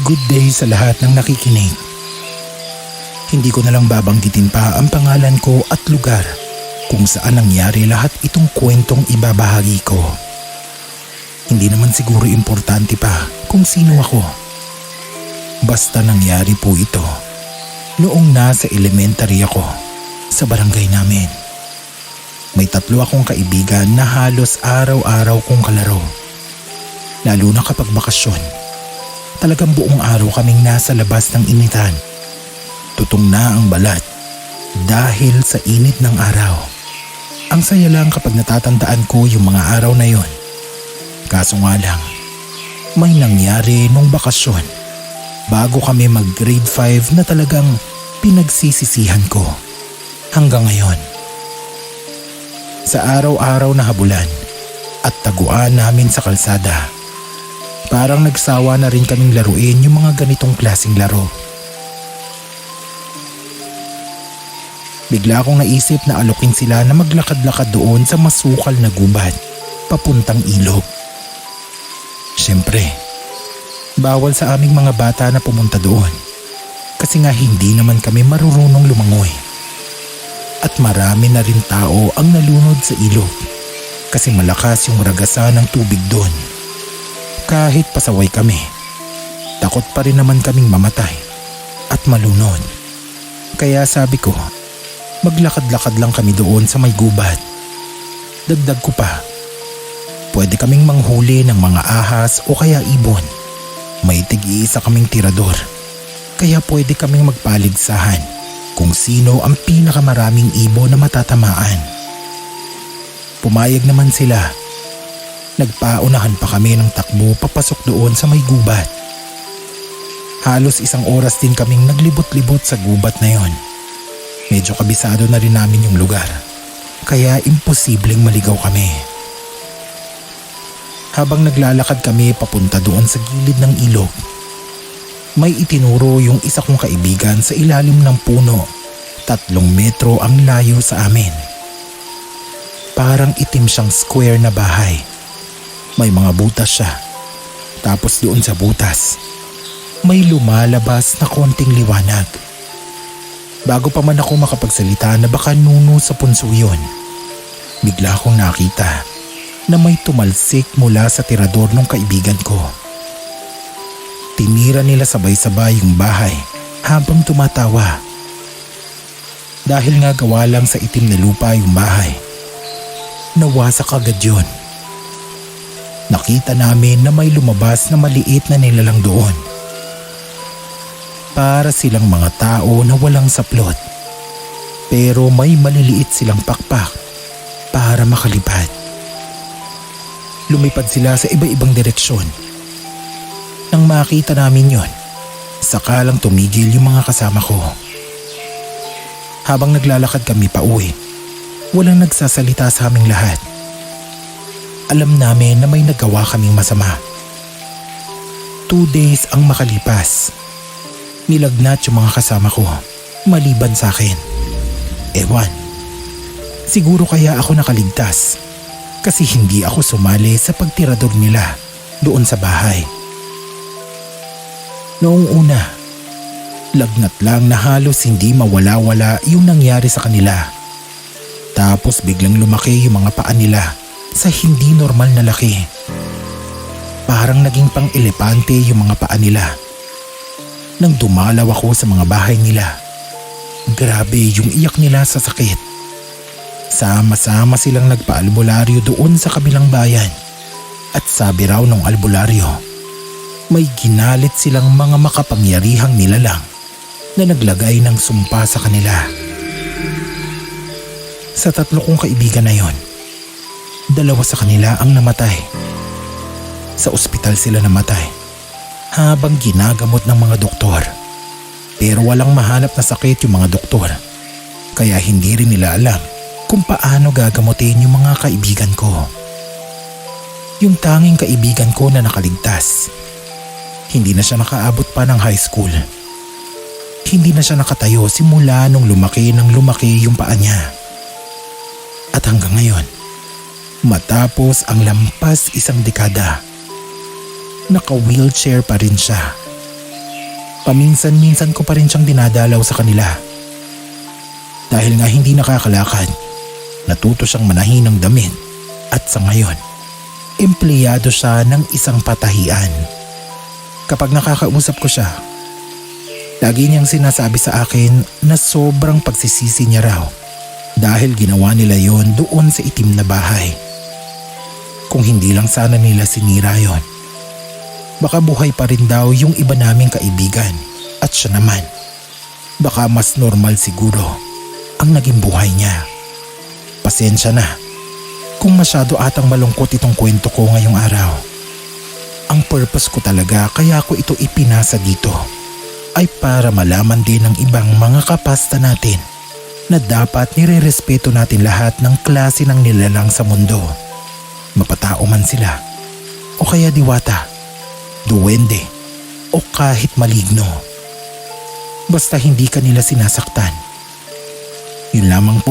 Good day sa lahat ng nakikinig. Hindi ko na lang babanggitin pa ang pangalan ko at lugar kung saan nangyari lahat itong kwentong ibabahagi ko. Hindi naman siguro importante pa kung sino ako. Basta nangyari po ito noong nasa elementary ako sa barangay namin. May 3 akong kaibigan na halos araw-araw kong kalaro. Lalo na kapag bakasyon. Talagang buong araw kaming nasa labas ng initan. Tutong na ang balat dahil sa init ng araw. Ang saya lang kapag natatandaan ko yung mga araw na yon. Kaso nga lang, may nangyari nung bakasyon bago kami mag grade 5 na talagang pinagsisisihan ko hanggang ngayon. Sa araw-araw na habulan at taguan namin sa kalsada, parang nagsawa na rin kaming laruin yung mga ganitong klaseng laro. Bigla akong naisip na alokin sila na maglakad-lakad doon sa masukal na gubat papuntang ilog. Siyempre, bawal sa aming mga bata na pumunta doon kasi nga hindi naman kami marurunong lumangoy. At marami na rin tao ang nalunod sa ilog kasi malakas yung ragasan ng tubig doon. Kahit pasaway kami, takot pa rin naman kaming mamatay at malunod. Kaya sabi ko, maglakad-lakad lang kami doon sa may gubat. Dagdag ko pa, pwede kaming manghuli ng mga ahas o kaya ibon. May tig-iisa kaming tirador, kaya pwede kaming magpaligsahan kung sino ang pinakamaraming ibon na matatamaan. Pumayag naman sila. Nagpaunahan pa kami ng takbo papasok doon sa may gubat. Halos 1 oras din kaming naglibot-libot sa gubat na yon. Medyo kabisado na rin namin yung lugar, kaya imposibleng maligaw kami. Habang naglalakad kami papunta doon sa gilid ng ilog, may itinuro yung isa kong kaibigan sa ilalim ng puno. 3 metro ang layo sa amin. Parang itim siyang square na bahay. May mga butas siya. Tapos doon sa butas, may lumalabas na konting liwanag. Bago pa man ako makapagsalita na baka nuno sa punso yun, bigla akong nakita na may tumalsik mula sa tirador ng kaibigan ko. Tinira nila sabay-sabay yung bahay habang tumatawa. Dahil nga gawa lang sa itim na lupa yung bahay, nawasak agad yun. Nakita namin na may lumabas na maliit na nilalang doon. Para silang mga tao na walang saplot, pero may maliliit silang pakpak para makalipad. Lumipad sila sa iba-ibang direksyon. Nang makita namin yon, saka lang tumigil yung mga kasama ko. Habang naglalakad kami pa uwi, walang nagsasalita sa aming lahat. Alam namin na may nagawa kaming masama. 2 days ang makalipas. Nilagnat yung mga kasama ko, maliban sa akin. Ewan, siguro kaya ako nakaligtas kasi hindi ako sumali sa pagtirador nila doon sa bahay. Noong una, lagnat lang na halos hindi mawala-wala yung nangyari sa kanila. Tapos biglang lumaki yung mga paa nila sa hindi normal na laki. Parang naging pang-elepante yung mga paa nila. Nang dumalaw ako sa mga bahay nila, grabe yung iyak nila sa sakit. Sama-sama silang nagpa-albularyo doon sa kabilang bayan. At sabi raw ng albularyo, may ginalit silang mga makapangyarihang nilalang na naglagay ng sumpa sa kanila. Sa 3 kong kaibigan na yon, 2 sa kanila ang namatay. Sa ospital sila namatay habang ginagamot ng mga doktor. Pero walang mahanap na sakit yung mga doktor, kaya hindi rin nila alam kung paano gagamutin yung mga kaibigan ko. Yung tanging kaibigan ko na nakaligtas, hindi na siya nakaabot pa ng high school. Hindi na siya nakatayo simula nung lumaki yung paa niya. At hanggang ngayon, matapos ang lampas 1 dekada, Naka-wheelchair pa rin siya. Paminsan-minsan ko pa rin siyang dinadalaw sa kanila. Dahil nga hindi nakakalakad, natuto siyang manahin ng damit at sa ngayon, empleyado siya ng isang patahian. Kapag nakakausap ko siya, lagi niyang sinasabi sa akin na sobrang pagsisisi niya raw dahil ginawa nila yon doon sa itim na bahay. Kung hindi lang sana nila sinira yon, baka buhay pa rin daw yung iba naming kaibigan at siya naman, baka mas normal siguro ang naging buhay niya. Pasensya na kung masyado atang malungkot itong kwento ko ngayong araw. Ang purpose ko talaga kaya ko ito ipinasa dito ay para malaman din ng ibang mga kapasta natin na dapat nirerespeto natin lahat ng klase ng nilalang sa mundo. Mapatao man sila o kaya diwata, duwende o kahit maligno. Basta hindi ka nila sinasaktan. Yun lamang po.